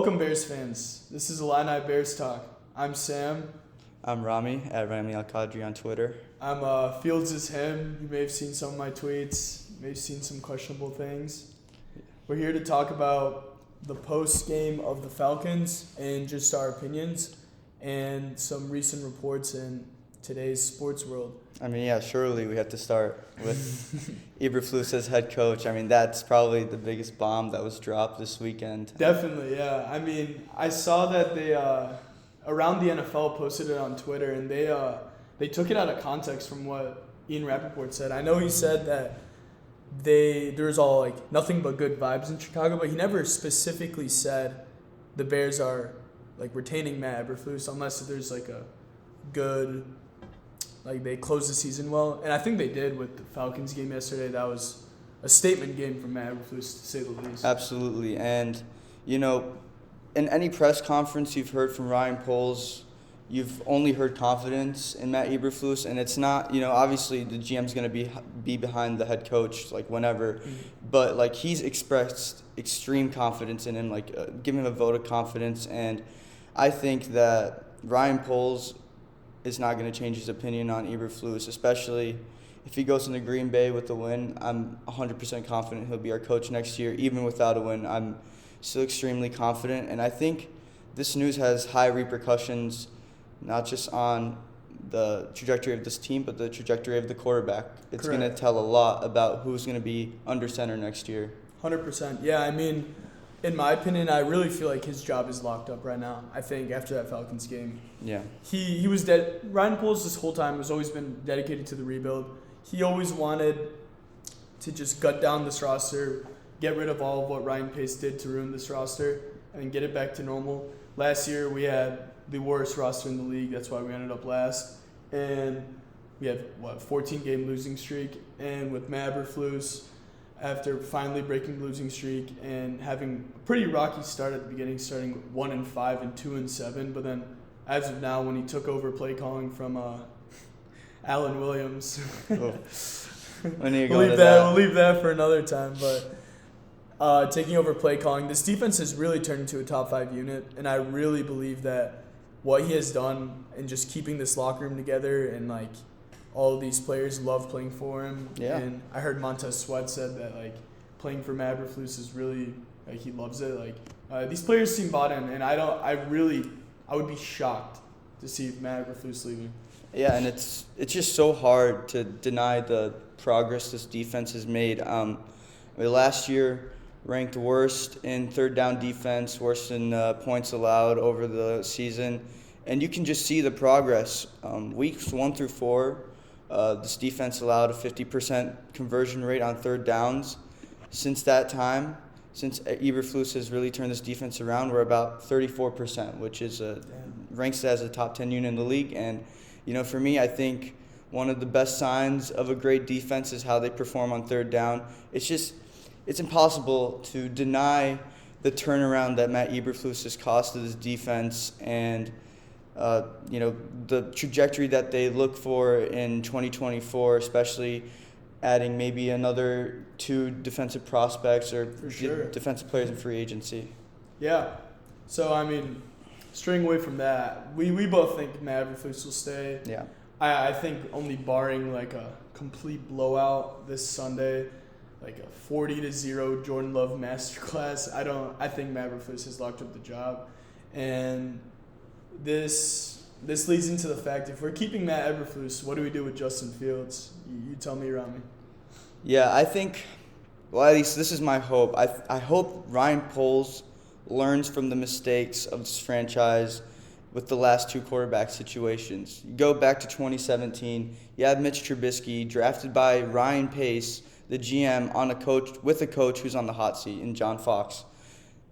Welcome, Bears fans. This is Illini Bears Talk. I'm Sam. I'm Rami at Rami Al Qadri on Twitter. I'm Fields is him. You may have seen some of my tweets. You may have seen some questionable things. We're here to talk about the post game of the Falcons and just our opinions and some recent reports in today's sports world. Surely we have to start with Eberflus as head coach. That's probably the biggest bomb that was dropped this weekend. Definitely, yeah. I saw that they around the NFL posted it on Twitter, and they took it out of context from what Ian Rappaport said. I know he said that there's all like nothing but good vibes in Chicago, but he never specifically said the Bears are like retaining Matt Eberflus unless there's like a good, like they closed the season well. And I think they did with the Falcons game yesterday. That was a statement game from Matt Eberflus, to say the least. Absolutely. And, in any press conference you've heard from Ryan Poles, you've only heard confidence in Matt Eberflus. And it's not, obviously the GM's going to be behind the head coach, like whenever. Mm-hmm. But, like, he's expressed extreme confidence in him, give him a vote of confidence. And I think that Ryan Poles is not going to change his opinion on Eberflus, especially if he goes into Green Bay with the win. I'm 100% confident he'll be our coach next year. Even without a win, I'm still extremely confident. And I think this news has high repercussions, not just on the trajectory of this team, but the trajectory of the quarterback. It's going to tell a lot about who's going to be under center next year. 100%. Yeah, in my opinion, I really feel like his job is locked up right now. I think after that Falcons game. Yeah. He was dead. Ryan Poles this whole time has always been dedicated to the rebuild. He always wanted to just gut down this roster, get rid of all of what Ryan Pace did to ruin this roster, and get it back to normal. Last year we had the worst roster in the league. That's why we ended up last. And we had 14-game losing streak. And with Matt Eberflus, after finally breaking the losing streak and having a pretty rocky start at the beginning, starting 1-5 and 2-7, but then as of now, when he took over play calling from Alan Williams, we'll leave that for another time. But taking over play calling, this defense has really turned into a top 5 unit, and I really believe that what he has done in just keeping this locker room together and all of these players love playing for him. Yeah. And I heard Montez Sweat said that playing for Matt Eberflus is really he loves it. These players seem bought in, and I would be shocked to see Matt Eberflus leaving. Yeah, and it's just so hard to deny the progress this defense has made. Last year ranked worst in third down defense, worst in points allowed over the season, and you can just see the progress. Weeks 1 through 4. This defense allowed a 50% conversion rate on third downs. Since that time, since Eberflus has really turned this defense around, we're about 34%, which is ranks as a top 10 unit in the league. And, for me, I think one of the best signs of a great defense is how they perform on third down. It's impossible to deny the turnaround that Matt Eberflus has costed his defense and the trajectory that they look for in 2024, especially adding maybe another 2 defensive prospects or defensive players in free agency. Yeah. So, straying away from that, we both think Matt Eberflus will stay. Yeah. I think only barring a complete blowout this Sunday, a 40-0 Jordan Love masterclass, I think Matt Eberflus has locked up the job. And this leads into the fact, if we're keeping Matt Eberflus, what do we do with Justin Fields? You tell me, Rami. Yeah, I think, at least this is my hope. I hope Ryan Poles learns from the mistakes of this franchise with the last 2 quarterback situations. You go back to 2017, you have Mitch Trubisky drafted by Ryan Pace, the GM, with a coach who's on the hot seat in John Fox.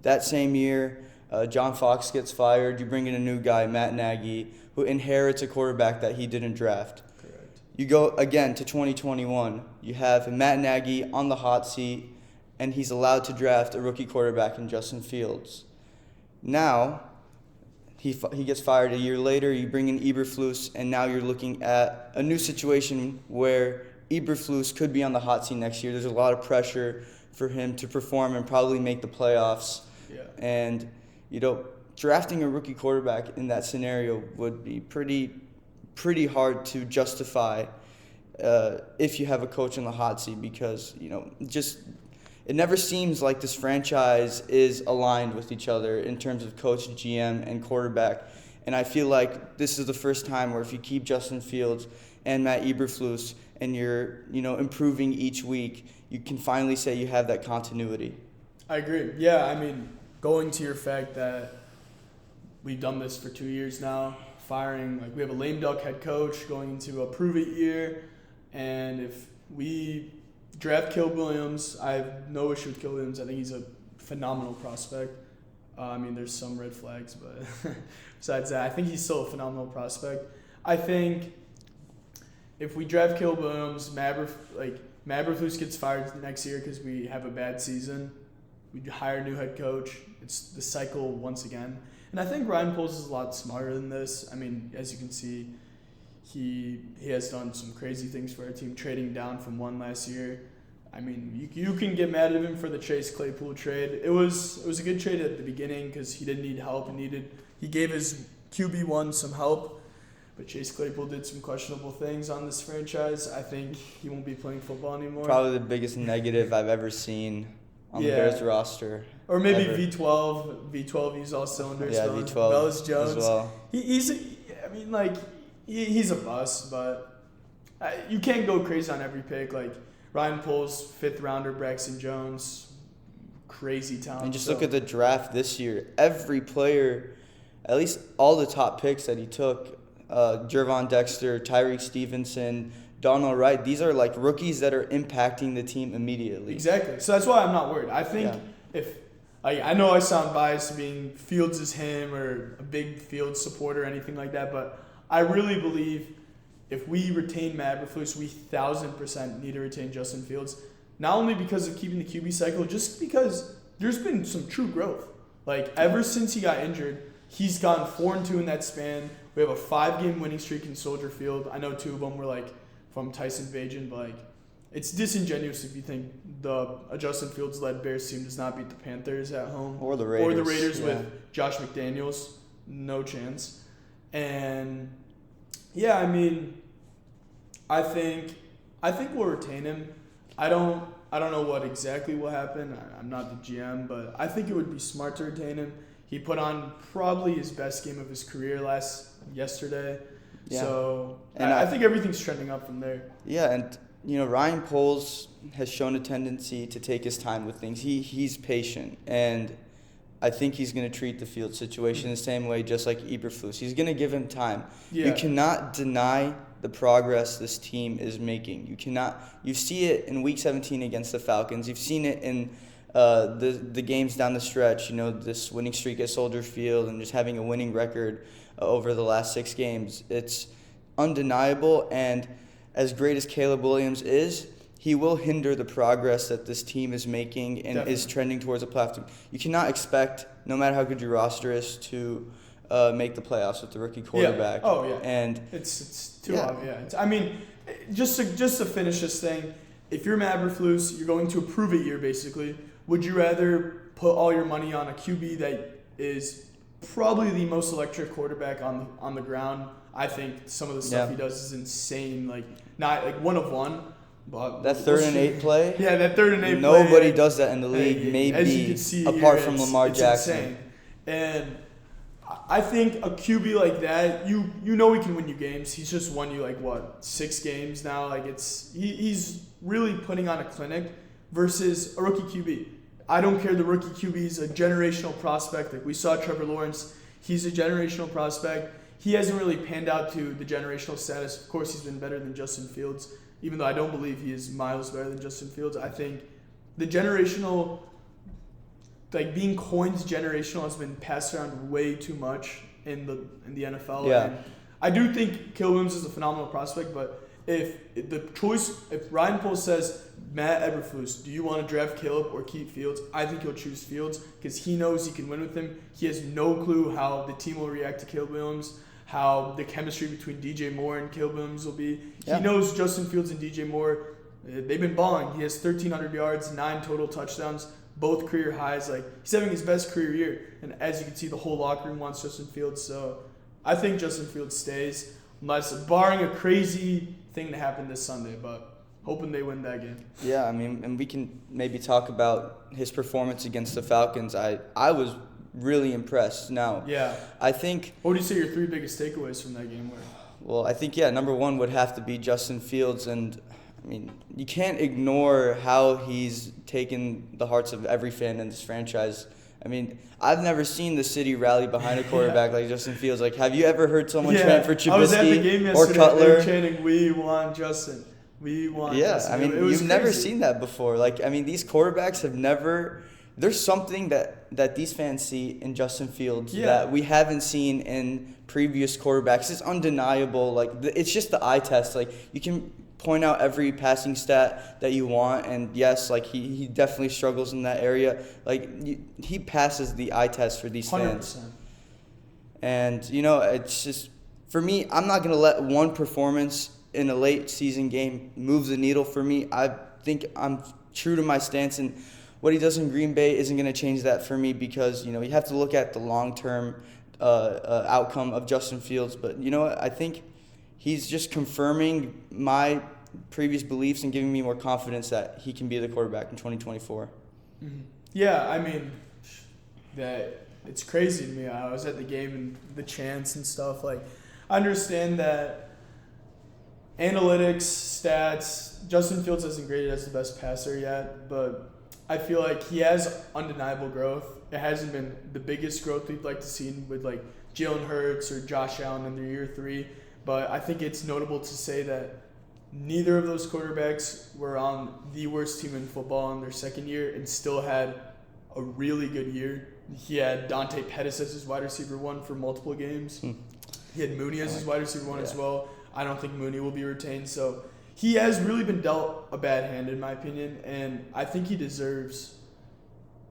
That same year, John Fox gets fired. You bring in a new guy, Matt Nagy, who inherits a quarterback that he didn't draft. Correct. You go again to 2021. You have Matt Nagy on the hot seat, and he's allowed to draft a rookie quarterback in Justin Fields. Now, he gets fired a year later. You bring in Eberflus, and now you're looking at a new situation where Eberflus could be on the hot seat next year. There's a lot of pressure for him to perform and probably make the playoffs. Yeah. And, drafting a rookie quarterback in that scenario would be pretty hard to justify if you have a coach in the hot seat, because just it never seems like this franchise is aligned with each other in terms of coach, GM, and quarterback. And I feel like this is the first time where if you keep Justin Fields and Matt Eberflus and you're improving each week, you can finally say you have that continuity. I agree. Yeah, I mean, going to your fact that we've done this for 2 years now, we have a lame duck head coach going into a prove-it year, and if we draft Caleb Williams, I have no issue with Caleb Williams. I think he's a phenomenal prospect. There's some red flags, but besides that, I think he's still a phenomenal prospect. I think if we draft Caleb Williams, Matt Eberflus gets fired next year because we have a bad season. We hire a new head coach. It's the cycle once again. And I think Ryan Poles is a lot smarter than this. I mean, as you can see, he has done some crazy things for our team, trading down from 1 last year. I mean, you can get mad at him for the Chase Claypool trade. It was a good trade at the beginning because he didn't need help. He gave his QB1 some help, but Chase Claypool did some questionable things on this franchise. I think he won't be playing football anymore. Probably the biggest negative I've ever seen on the Bears roster. Or maybe ever. V12 used all cylinders. Yeah, V12 Bellis Jones as well. He's a bust, but you can't go crazy on every pick. Like Ryan Poles, 5th rounder, Braxton Jones, crazy talent. And just look at the draft this year. Every player, at least all the top picks that he took, Jervon Dexter, Tyreek Stevenson, Donald Wright, these are like rookies that are impacting the team immediately. Exactly. So that's why I'm not worried. I think I know I sound biased being Fields is him or a big Fields supporter or anything like that, but I really believe if we retain Matt Eberflus, we 1,000% need to retain Justin Fields. Not only because of keeping the QB cycle, just because there's been some true growth. Like ever since he got injured, he's gone 4-2 in that span. We have a 5-game winning streak in Soldier Field. I know 2 of them were from Tyson Bagent, but it's disingenuous if you think a Justin Fields-led Bears team does not beat the Panthers at home. Or the Raiders. With Josh McDaniels. No chance. And, yeah, I think we'll retain him. I don't know what exactly will happen. I'm not the GM, but I think it would be smart to retain him. He put on probably his best game of his career yesterday. Yeah. So I think everything's trending up from there. Yeah, and Ryan Poles has shown a tendency to take his time with things. He's patient, and I think he's going to treat the Field situation the same way, just like Eberflus. He's going to give him time. Yeah. You cannot deny the progress this team is making. You see it in Week 17 against the Falcons. You've seen it in the games down the stretch. This winning streak at Soldier Field and just having a winning record over the last 6 games. It's undeniable, and as great as Caleb Williams is, he will hinder the progress that this team is making and Definitely. Is trending towards a playoff. You cannot expect, no matter how good your roster is, to make the playoffs with the rookie quarterback. Yeah. Oh, yeah. And it's too obvious. Just to finish this thing, if you're Matt Eberflus, you're going to a prove-it year, basically. Would you rather put all your money on a QB that is probably the most electric quarterback on the ground? I think some of the stuff he does is insane. Not one of one, but that 3rd and 8 play. Yeah, that 3rd and 8 play. Nobody does that in the league. Maybe apart from Lamar Jackson. Insane. And I think a QB like that, you know he can win you games. He's just won you 6 games now. He's really putting on a clinic versus a rookie QB. I don't care. The rookie QB is a generational prospect. We saw Trevor Lawrence. He's a generational prospect. He hasn't really panned out to the generational status. Of course, he's been better than Justin Fields, even though I don't believe he is miles better than Justin Fields. I think the generational, being coined way too much in the NFL. Yeah. And I do think Caleb Williams is a phenomenal prospect, but if Ryan Poles says, Matt Eberflus, do you want to draft Caleb or keep Fields? I think he'll choose Fields because he knows he can win with him. He has no clue how the team will react to Caleb Williams, how the chemistry between DJ Moore and Caleb Williams will be. Yeah. He knows Justin Fields and DJ Moore, they've been balling. He has 1,300 yards, 9 total touchdowns. both career highs. Like, he's having his best career year. And as you can see, the whole locker room wants Justin Fields. So I think Justin Fields stays, unless barring a crazy thing to happen this Sunday. But hoping they win that game. Yeah, I mean, and we can maybe talk about his performance against the Falcons. I was really impressed. Now, Yeah. I think, What would you say your 3 biggest takeaways from that game were? well, I think, yeah, number one would have to be Justin Fields. And, I mean, you can't ignore how he's taken the hearts of every fan in this franchise. I mean, I've never seen the city rally behind a quarterback like Justin Fields. Like, have you ever heard someone chant for I was at the game Trubisky yesterday. or They Cutler? were chanting, "We want Justin. We want Justin." Yeah, I mean, It was you've never crazy. seen that before. Like, I mean, these quarterbacks have never. There's something that these fans see in Justin Fields that we haven't seen in previous quarterbacks. It's undeniable. Like, it's just the eye test. Like, you can point out every passing stat that you want, and yes, like he definitely struggles in that area. Like, he passes the eye test for these 100%. fans. And you know, it's just, for me, I'm not gonna let one performance in a late season game move the needle for me. I think I'm true to my stance, and what he does in Green Bay isn't going to change that for me, because, you know, you have to look at the long-term outcome of Justin Fields. But, you know what, I think he's just confirming my previous beliefs and giving me more confidence that he can be the quarterback in 2024. Mm-hmm. Yeah, I mean, that it's crazy to me. I was at the game and the chants and stuff. Like, I understand that analytics, stats, Justin Fields hasn't graded as the best passer yet, but I feel like he has undeniable growth. It hasn't been the biggest growth we'd like to see with like Jalen Hurts or Josh Allen in their year 3, but I think it's notable to say that neither of those quarterbacks were on the worst team in football in their second year and still had a really good year. He had Dante Pettis as his wide receiver 1 for multiple games. He had Mooney as his wide receiver 1 as well. I don't think Mooney will be retained, so he has really been dealt a bad hand, in my opinion, and I think he deserves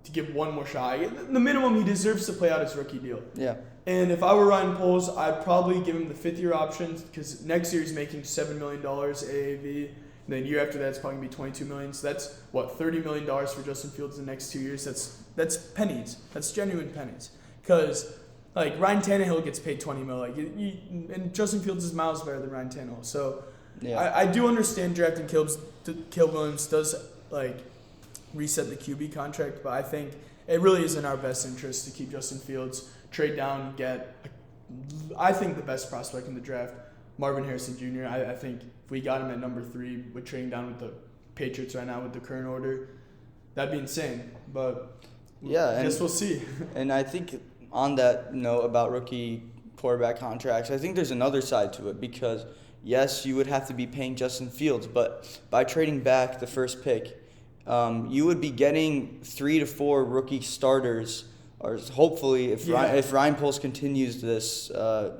to give one more shot. The minimum, he deserves to play out his rookie deal. Yeah. And if I were Ryan Poles, I'd probably give him the 5th-year option, because next year he's making $7 million AAV, and then year after that it's probably going to be $22 million. So that's, $30 million for Justin Fields in the next 2 years. That's pennies. That's genuine pennies. Because, like, Ryan Tannehill gets paid $20 million. And Justin Fields is miles better than Ryan Tannehill. So Yeah. I do understand drafting Caleb Williams does, like, reset the QB contract, but I think it really is in our best interest to keep Justin Fields, trade down, get, I think, the best prospect in the draft, Marvin Harrison Jr. I think if we got him at number 3 with trading down with the Patriots right now with the current order, that'd be insane. But I guess we'll see. And I think on that note about rookie quarterback contracts, I think there's another side to it, because yes, you would have to be paying Justin Fields, but by trading back the first pick, you would be getting 3 to 4 rookie starters, or hopefully, if Ryan Poles continues this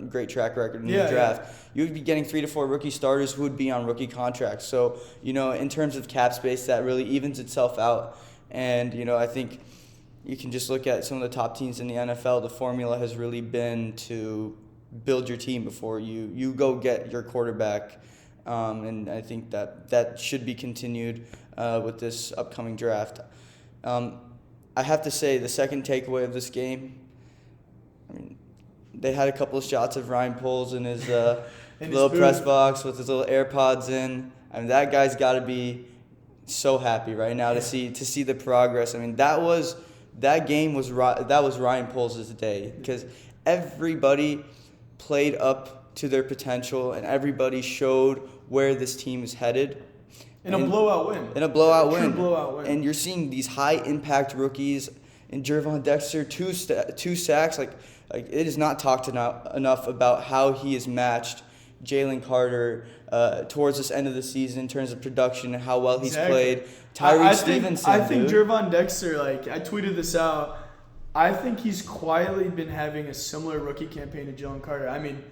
great track record in the draft, you would be getting 3 to 4 rookie starters who would be on rookie contracts. So, you know, in terms of cap space, that really evens itself out. And, you know, I think you can just look at some of the top teams in the NFL. The formula has really been to build your team before you go get your quarterback. And I think that should be continued with this upcoming draft. I have to say, the second takeaway of this game, I mean, they had a couple of shots of Ryan Poles in his little press box with his little AirPods in. I mean, that guy's got to be so happy right now to see the progress. I mean, that was Ryan Poles' day, because everybody played up to their potential and everybody showed where this team is headed. In a blowout win. In a blowout win. True blowout win. And you're seeing these high-impact rookies. And Gervon Dexter, two sacks. Like it is not talked enough about how he has matched Jalen Carter towards this end of the season in terms of production and how well he's played. Tyree Stevenson, I think Gervon Dexter, like, I tweeted this out, I think he's quietly been having a similar rookie campaign to Jalen Carter. I mean,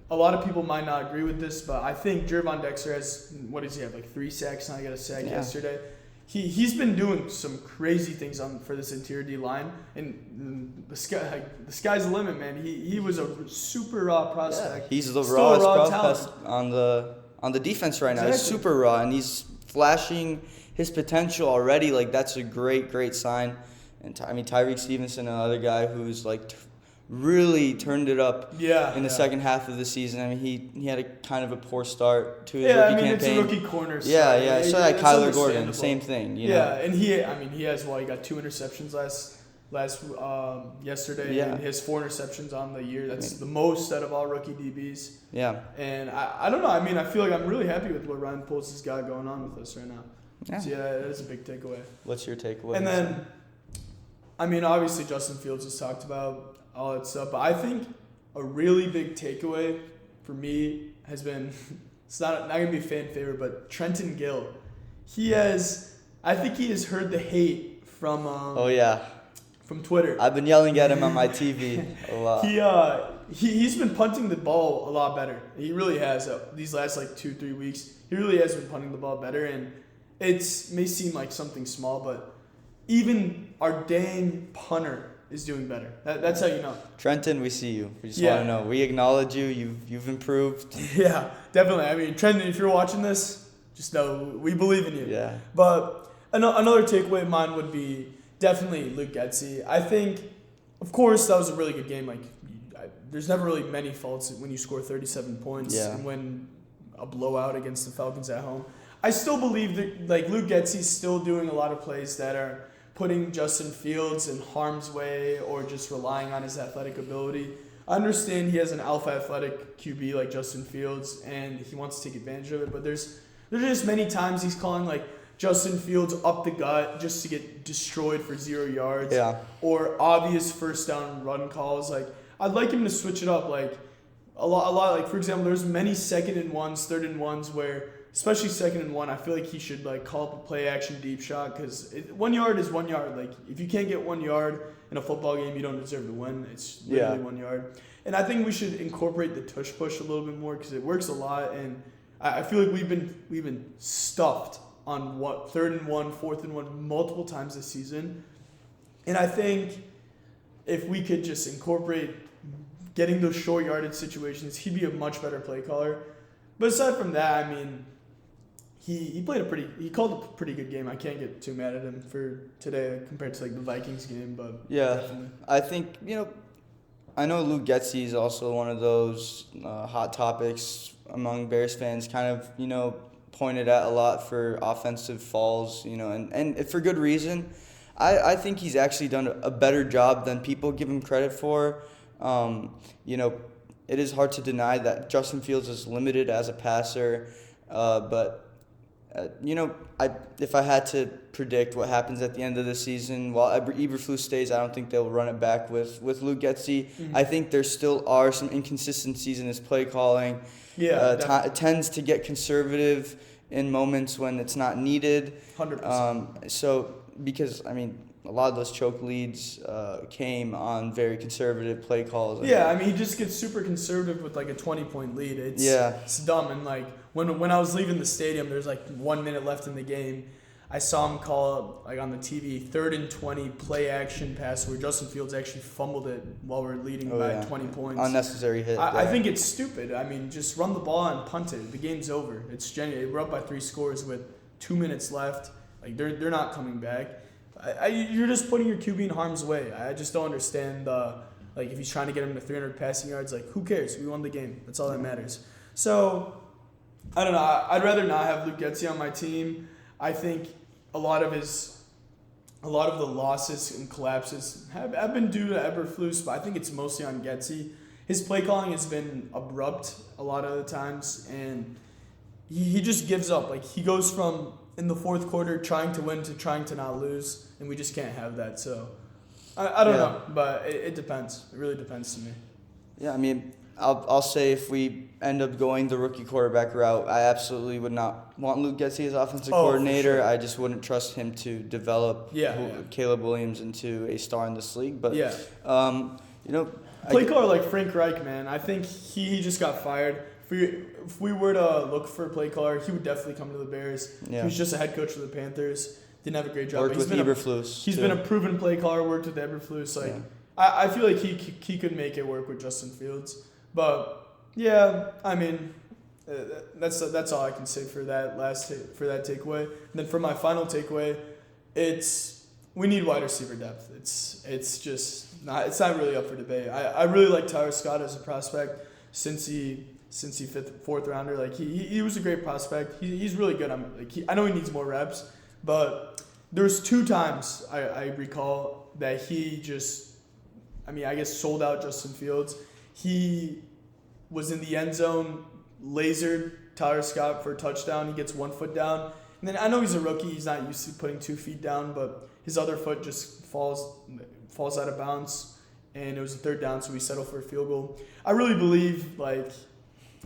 a lot of people might not agree with this, but I think Gervon Dexter has, what does he have, like 3 sacks? Now he got a sack yesterday. He's been doing some crazy things for this interior D line, and the sky's the limit, man. He was a super raw prospect. He's the Still rawest raw prospect on the defense right now. He's super raw, and he's flashing his potential already, like that's a great sign. And Tyreek Stevenson, another guy who's like really turned it up in the second half of the season. I mean, he had a kind of a poor start to his rookie campaign. It's a rookie corner. Yeah. So like Kyler Gordon, same thing. You know? And he has he got 2 interceptions yesterday. Yeah. And he has 4 interceptions on the year. That's the most out of all rookie DBs. Yeah. And I don't know. I mean, I feel like I'm really happy with what Ryan Poles has got going on with us right now. Yeah. So that is a big takeaway. What's your takeaway? And then, I mean, obviously Justin Fields has talked about all that stuff, but I think a really big takeaway for me has been, it's not going to be a fan favorite, but Trenton Gill. I think he has heard the hate from from Twitter. I've been yelling at him on my TV a lot. He's been punting the ball a lot better. He really has. These last 2-3 weeks, he really has been punting the ball better, and it may seem like something small, but even our dang punter is doing better. That's how you know. Trenton, we see you. We just want to know. We acknowledge you. You've improved. Yeah, definitely. I mean, Trenton, if you're watching this, just know we believe in you. Yeah. But another takeaway of mine would be definitely Luke Getsy. I think, of course, that was a really good game. There's never really many faults when you score 37 points and win a blowout against the Falcons at home. I still believe that Luke Getsy's still doing a lot of plays that are putting Justin Fields in harm's way or just relying on his athletic ability. I understand he has an alpha athletic QB like Justin Fields and he wants to take advantage of it, but there's just many times he's calling Justin Fields up the gut just to get destroyed for 0 yards. Yeah. Or obvious first down run calls. I'd like him to switch it up. A lot. For example, there's many 2nd and 1s, 3rd and 1s where, especially 2nd and 1, I feel like he should call up a play action deep shot because 1 yard is 1 yard. If you can't get 1 yard in a football game, you don't deserve to win. It's literally 1 yard. And I think we should incorporate the tush push a little bit more because it works a lot. And I feel like we've been stuffed on 3rd and 1, 4th and 1 multiple times this season. And I think if we could just incorporate getting those short yardage situations, he'd be a much better play caller. But aside from that, I mean, he called a pretty good game. I can't get too mad at him for today compared to the Vikings game, but yeah, definitely. I think I know Luke Getsy is also one of those hot topics among Bears fans, kind of pointed at a lot for offensive falls, and for good reason. I think he's actually done a better job than people give him credit for. It is hard to deny that Justin Fields is limited as a passer, but if I had to predict what happens at the end of the season, while Eberflus stays, I don't think they'll run it back with Luke Getsy. Mm-hmm. I think there still are some inconsistencies in his play calling. Yeah, tends to get conservative in moments when it's not needed. 100%. Because a lot of those choke leads came on very conservative play calls. He just gets super conservative with a 20-point lead. It's dumb. And when I was leaving the stadium, there's 1 minute left in the game. I saw him call on the TV 3rd and 20 play action pass where Justin Fields actually fumbled it while we're leading by 20 points. Unnecessary hit. I think it's stupid. Just run the ball and punt it. The game's over. It's genuine. We're up by 3 scores with 2 minutes left. They're not coming back. You're just putting your QB in harm's way. I just don't understand. If he's trying to get him to 300 passing yards, who cares? We won the game. That's all that matters. So, I don't know. I'd rather not have Luke Getsy on my team. I think a lot of the losses and collapses have been due to Eberflus, but I think it's mostly on Getsy. His play calling has been abrupt a lot of the times, and he just gives up. He goes from in the 4th quarter trying to win to trying to not lose, and we just can't have that. So I don't know, but it depends. It really depends to me. Yeah, I'll say if we end up going the rookie quarterback route, I absolutely would not want Luke Getsy as offensive coordinator. For sure. I just wouldn't trust him to develop Caleb Williams into a star in this league. But play caller like Frank Reich, man. I think he just got fired. If we were to look for a play caller, he would definitely come to the Bears. Yeah. He was just a head coach for the Panthers. Didn't have a great job. Worked with Eberflus. He's been a proven play caller. Worked with Eberflus. I feel like he could make it work with Justin Fields. But yeah, That's all I can say for that for that takeaway. And then for my final takeaway, we need wide receiver depth. It's just not really up for debate. I really like Tyler Scott as a prospect since he fourth rounder. Like he was a great prospect. He's really good. I know he needs more reps, but there's 2 times I recall that he just, I guess sold out Justin Fields. He was in the end zone, lasered Tyler Scott for a touchdown. He gets 1 foot down. And then I know he's a rookie. He's not used to putting 2 feet down, but his other foot just falls out of bounds. And it was a 3rd down, so we settled for a field goal. I really believe, like,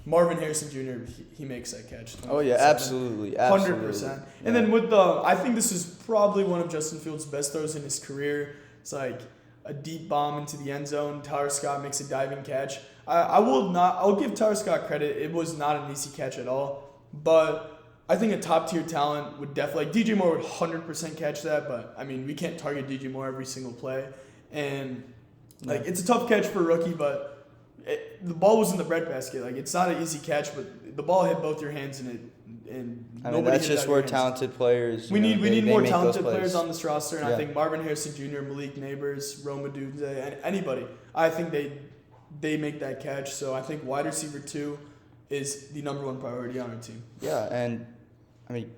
Marvin Harrison Jr., he makes that catch. Oh, yeah, absolutely. 100%. And then I think this is probably one of Justin Fields' best throws in his career. It's like a deep bomb into the end zone. Tyler Scott makes a diving catch. I'll give Tyler Scott credit. It was not an easy catch at all. But I think a top-tier talent would definitely, like, DJ Moore would 100% catch that. But, we can't target DJ Moore every single play. And, like, it's a tough catch for a rookie, but the ball was in the breadbasket. Like, it's not an easy catch, but the ball hit both your hands in it. And that's just where talented players. We need more talented players on this roster, and I think Marvin Harrison Jr., Malik Neighbors, Rome Odunze, and anybody, I think they make that catch. So I think wide receiver 2 is the number 1 priority on our team. Yeah, and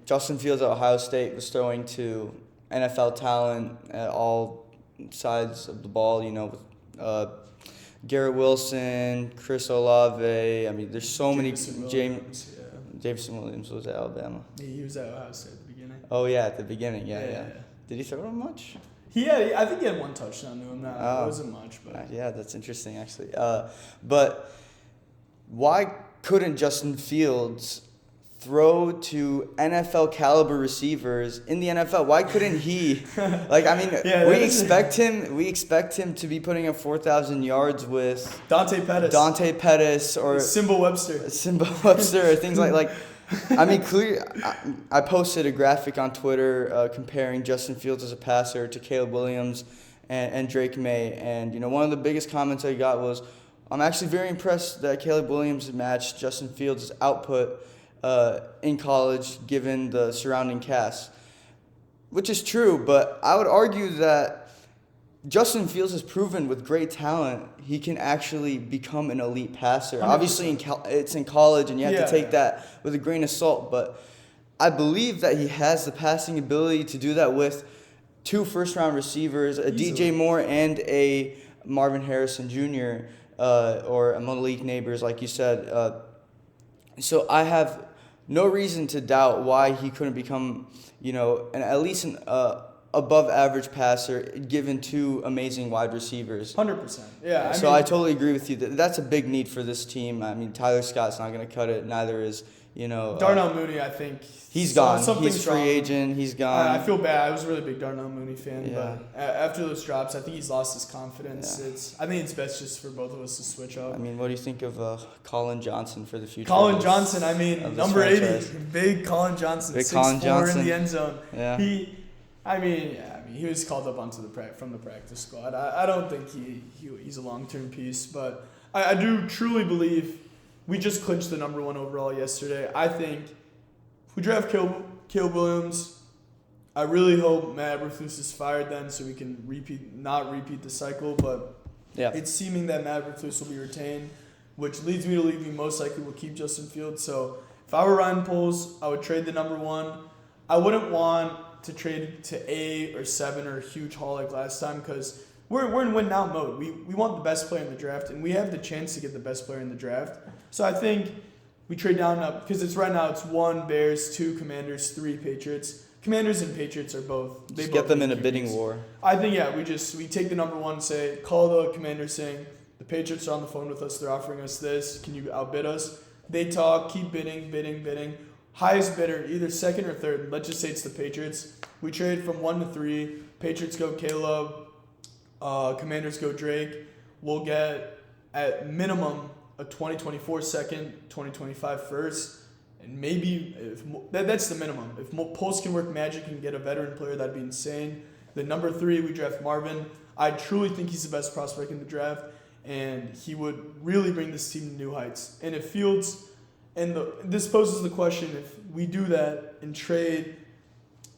Justin Fields at Ohio State was throwing to NFL talent at all sides of the ball. With Garrett Wilson, Chris Olave. There's so many. Jameson Williams was at Alabama. He was at Ohio State at the beginning. Oh, yeah, at the beginning. Yeah. Did he throw him much? I think he had 1 touchdown to him. It wasn't much. But yeah, that's interesting, actually. But why couldn't Justin Fields throw to NFL caliber receivers in the NFL? Why couldn't he? We expect him to be putting up 4,000 yards with Dante Pettis or Simba Webster or things like. Clearly, I posted a graphic on Twitter comparing Justin Fields as a passer to Caleb Williams and Drake May, and one of the biggest comments I got was, "I'm actually very impressed that Caleb Williams matched Justin Fields' output in college, given the surrounding cast," which is true. But I would argue that Justin Fields has proven with great talent he can actually become an elite passer. 100%. Obviously, it's in college, and you have to take that with a grain of salt. But I believe that he has the passing ability to do that with 2 first-round receivers, a DJ Moore and a Marvin Harrison Jr. Or a Malik Neighbors, like you said. So I have no reason to doubt why he couldn't become, at least an above average passer given 2 amazing wide receivers. 100%. Yeah. I totally agree with you. That's a big need for this team. Tyler Scott's not going to cut it. Neither is, Darnell Mooney, I think. He's gone. He's free agent. He's gone. I feel bad. I was a really big Darnell Mooney fan. Yeah. But after those drops, I think he's lost his confidence. Yeah. I think it's best just for both of us to switch up. What do you think of Colin Johnson for the future? Colin Johnson, number 80. Big Colin Johnson. Big Colin Johnson. in the end zone. Yeah. He was called up from the practice squad. I don't think he's a long-term piece, but I do truly believe we just clinched the number 1 overall yesterday. I think if we draft Caleb Williams, I really hope Matt Eberflus is fired then so we can not repeat the cycle, but it's seeming that Matt Eberflus will be retained, which leads me to believe we most likely will keep Justin Fields. So if I were Ryan Poles, I would trade the number 1. I wouldn't want to trade to 8 or 7 or a huge haul like last time because we're in win-now mode. We want the best player in the draft, and we have the chance to get the best player in the draft. So I think we trade down up because it's 1 Bears, 2 Commanders, 3 Patriots. Commanders and Patriots are both. They just get them in a bidding war. I think we take the number 1, call the Commanders saying the Patriots are on the phone with us. They're offering us this. Can you outbid us? They talk, keep bidding. Highest bidder, either 2nd or 3rd. Let's just say it's the Patriots. We trade from 1 to 3. Patriots go Caleb. Commanders go Drake. We'll get at minimum a 2024 second, 2025 first, and maybe that's the minimum. If Poles can work magic and get a veteran player, that'd be insane. Then number 3, we draft Marvin. I truly think he's the best prospect in the draft, and he would really bring this team to new heights. And if Fields And this poses the question, if we do that and trade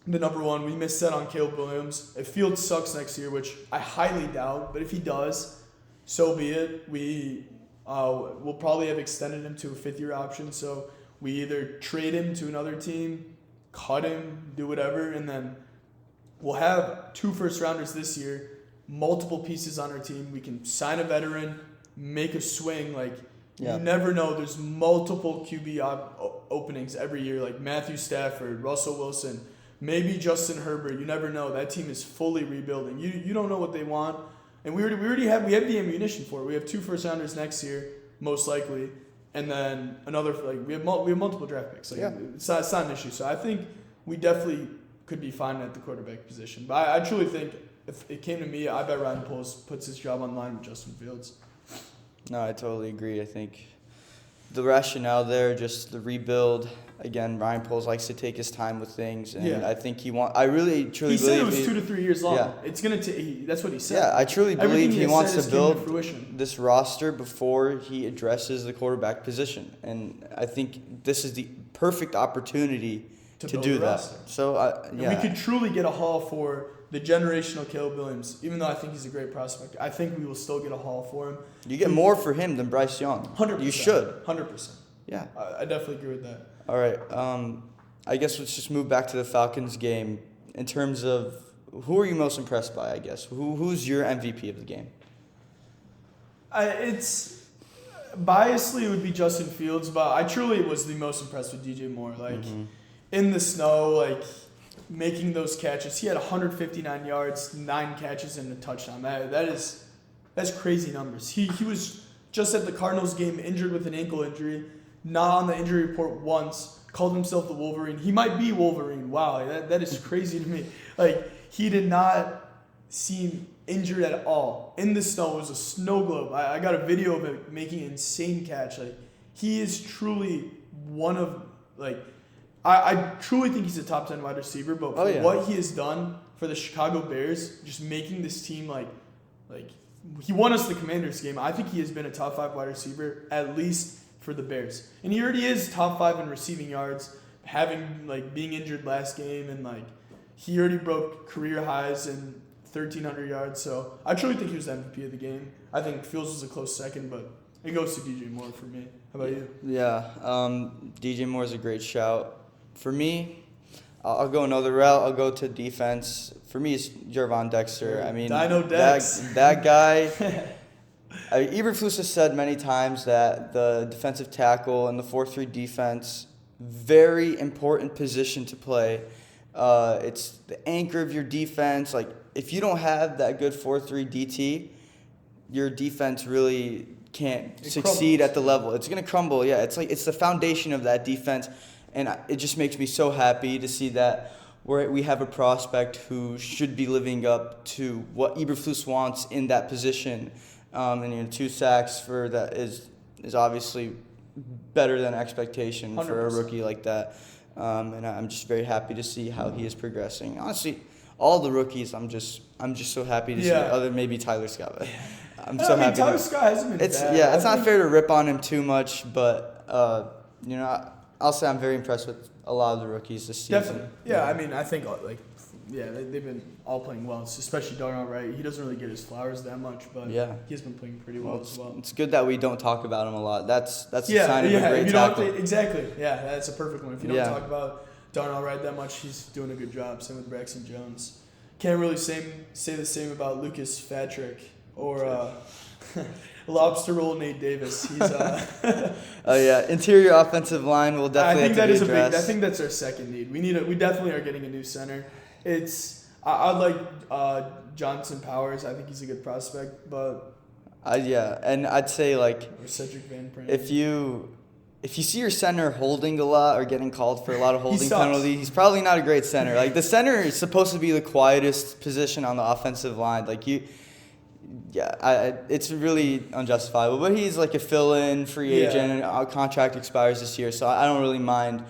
the number one, we miss out on Caleb Williams. If Fields sucks next year, which I highly doubt, but if he does, so be it. We'll probably have extended him to a fifth-year option, so we either trade him to another team, cut him, do whatever, and then we'll have 2 first-rounders this year, multiple pieces on our team. We can sign a veteran, make a swing. Like, you never know. There's multiple QB openings every year, like Matthew Stafford, Russell Wilson, maybe Justin Herbert. You never know. That team is fully rebuilding. You don't know what they want. And we have the ammunition for it. We have 2 first-rounders next year, most likely. And then another, we have multiple draft picks. It's not an issue. So I think we definitely could be fine at the quarterback position. But I truly think if it came to me, I bet Ryan Poles puts his job on line with Justin Fields. No, I totally agree. I think the rationale there, just the rebuild. Again, Ryan Poles likes to take his time with things, and I think I really truly believe he said it was 2 to 3 years long. Yeah. It's gonna take. That's what he said. Yeah, I truly believe he wants to build this roster before he addresses the quarterback position, and I think this is the perfect opportunity to do that. Roster. So we could truly get a haul for the generational Caleb Williams. Even though I think he's a great prospect, I think we will still get a haul for him. You get more for him than Bryce Young. 100%. You should. 100%. Yeah. I definitely agree with that. All right. I guess let's just move back to the Falcons game. In terms of who are you most impressed by, I guess? Who's your MVP of the game? It's biasly it would be Justin Fields, but I truly was the most impressed with DJ Moore. In the snow, making those catches. He had 159 yards, 9 catches, and a touchdown. That's crazy numbers. He was just at the Cardinals game injured with an ankle injury, not on the injury report once, called himself the Wolverine. He might be Wolverine. Wow, that is crazy to me. He did not seem injured at all. In the snow, it was a snow globe. I got a video of him making an insane catch. He is truly one of, I truly think he's a top 10 wide receiver, but for what he has done for the Chicago Bears, just making this team he won us the Commanders game. I think he has been a top 5 wide receiver, at least for the Bears. And he already is top 5 in receiving yards, being injured last game, and he already broke career highs in 1,300 yards. So I truly think he was the MVP of the game. I think Fields was a close second, but it goes to DJ Moore for me. How about you? Yeah, DJ Moore is a great shout. For me, I'll go another route. I'll go to defense. For me, it's Gervon Dexter. I mean, Dino Dex. That guy. Eberflus has said many times that the defensive tackle and the 4-3 defense, very important position to play. It's the anchor of your defense. If you don't have that good 4-3 DT, your defense really can't succeed at the level. It's going to crumble. Yeah, it's the foundation of that defense. And it just makes me so happy to see that we have a prospect who should be living up to what Eberflus wants in that position. And 2 sacks for that is obviously better than expectation 100%. For a rookie like that. And I'm just very happy to see how he is progressing. Honestly, all the rookies, I'm just so happy to see. Other maybe Tyler Scott. But I'm so happy. Tyler Scott hasn't been bad. Yeah, it's not fair to rip on him too much, but I'll say I'm very impressed with a lot of the rookies this season. Definitely. Yeah, I mean, I think, they've been all playing well, especially Darnell Wright. He doesn't really get his flowers that much, but he's been playing pretty well as well. It's good that we don't talk about him a lot. That's a sign of a great tackle. Exactly. Yeah, that's a perfect one. If you don't talk about Darnell Wright that much, he's doing a good job. Same with Braxton Jones. Can't really say the same about Lucas Fatrick or lobster roll Nate Davis. He's interior offensive line will definitely have to be addressed. I think that's our second need. We definitely are getting a new center. I like Johnson Powers. I think he's a good prospect, but and I'd say or Cedric Van Pran. If you see your center holding a lot or getting called for a lot of holding penalties, he's probably not a great center. The center is supposed to be the quietest position on the offensive line. It's really unjustifiable. But he's a fill-in free agent, and our contract expires this year, so I don't really mind,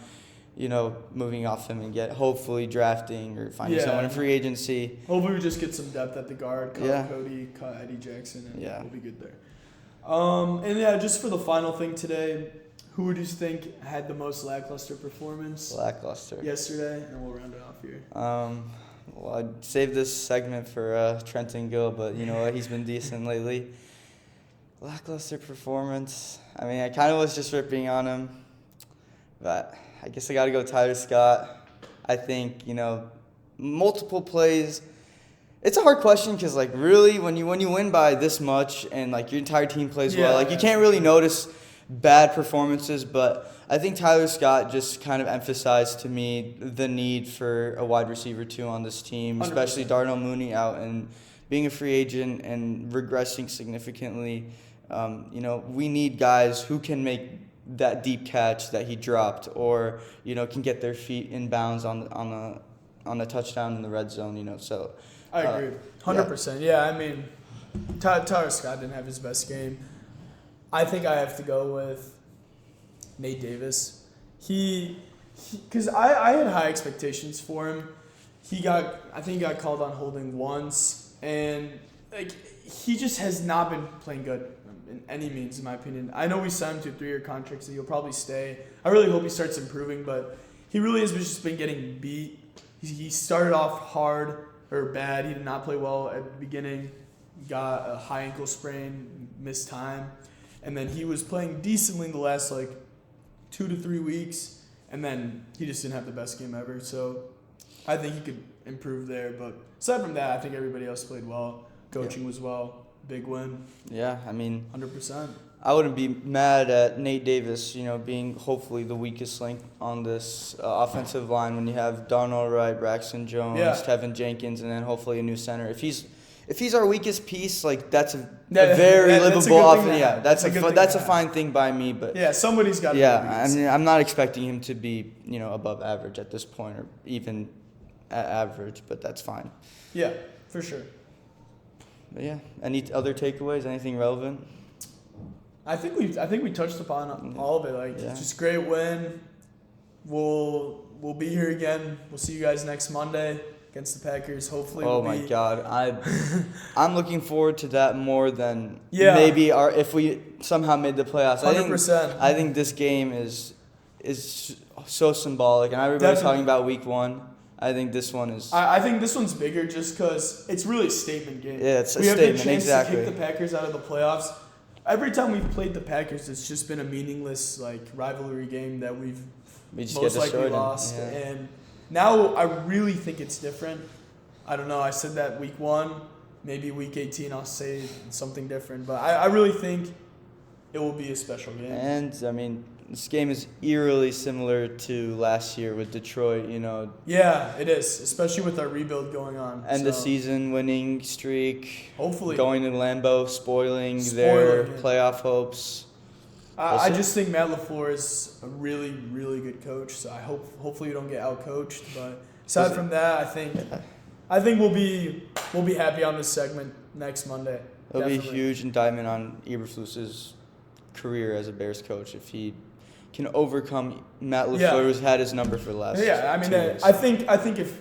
moving off him and hopefully drafting or finding someone in free agency. Hopefully we just get some depth at the guard, cut Cody, cut Eddie Jackson, and we'll be good there. Just for the final thing today, who would you think had the most lackluster performance Lackluster. yesterday? And we'll round it off here. Well, I'd save this segment for Trenton Gill, but you know what? He's been decent lately. Lackluster performance. I mean, I kind of was just ripping on him, but I guess I got to go Tyler Scott. I think, multiple plays. It's a hard question because, really, when you win by this much and, your entire team plays well, you can't really notice bad performances, but I think Tyler Scott just kind of emphasized to me the need for a wide receiver, too, on this team, 100%. especially Darnell Mooney out and being a free agent and regressing significantly. We need guys who can make that deep catch that he dropped or, can get their feet in bounds on the touchdown in the red zone, so. I agree. 100%. Yeah, I mean, Tyler Scott didn't have his best game. I think I have to go with Nate Davis. Because I had high expectations for him. I think he got called on holding once, and he just has not been playing good in any means, in my opinion. I know we signed him to a 3-year contract, so he'll probably stay. I really hope he starts improving, but he really has just been getting beat. He started off hard or bad. He did not play well at the beginning. Got a high ankle sprain, missed time, and then he was playing decently in the last 2 to 3 weeks, and then he just didn't have the best game ever. So I think he could improve there. But aside from that, I think everybody else played well. Coaching was well. Big win. Yeah, I mean, 100%. I wouldn't be mad at Nate Davis, being hopefully the weakest link on this offensive line when you have Darnell Wright, Braxton Jones, Tevin Jenkins, and then hopefully a new center. If he's our weakest piece, that's a very livable offense. Yeah, that's a fine thing by me, but yeah, somebody's got to. Yeah, I mean, I'm not expecting him to be above average at this point or even at average, but that's fine. Yeah, for sure. But yeah, any other takeaways? Anything relevant? I think we touched upon all of it. It's just a great win. We'll be here again. We'll see you guys next Monday against the Packers. Hopefully. My God, I'm looking forward to that more than maybe if we somehow made the playoffs. 100%. I think this game is so symbolic, and everybody's talking about Week 1. I think this one is. I think this one's bigger just because it's really a statement game. Yeah, it's a statement. statement. We have the chance exactly. to kick the Packers out of the playoffs. Every time we've played the Packers, it's just been a meaningless rivalry game that we just most get likely lost. Yeah. And now I really think it's different. I don't know. I said that Week 1, maybe Week 18 I'll say something different. But I really think it will be a special game. And, I mean, this game is eerily similar to last year with Detroit, Yeah, it is, especially with our rebuild going on. And the season winning streak. Hopefully. Going to Lambeau, spoiling their playoff hopes. I just think Matt LaFleur is a really, really good coach. So hopefully you don't get outcoached. But aside from that, I think we'll be happy on this segment next Monday. It'll be a huge indictment on Eberflus's career as a Bears coach if he can overcome Matt LaFleur, who's had his number for the last 2 years. I think if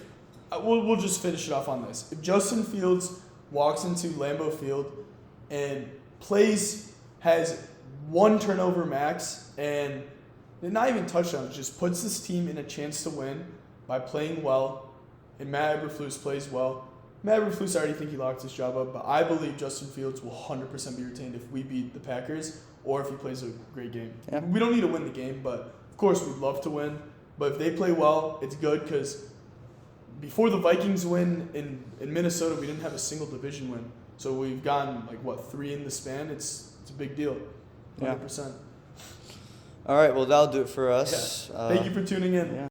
we'll just finish it off on this. If Justin Fields walks into Lambeau Field and has 1 turnover max and not even touchdowns, just puts this team in a chance to win by playing well, and Matt Eberflus plays well. Matt Eberflus, I already think he locked his job up, but I believe Justin Fields will 100% be retained if we beat the Packers or if he plays a great game. Yeah. We don't need to win the game, but of course we'd love to win. But if they play well, it's good because before the Vikings win in Minnesota, we didn't have a single division win. So we've gotten 3 in the span. It's a big deal. 100%. All right, well, that'll do it for us. Yeah. Thank you for tuning in. Yeah.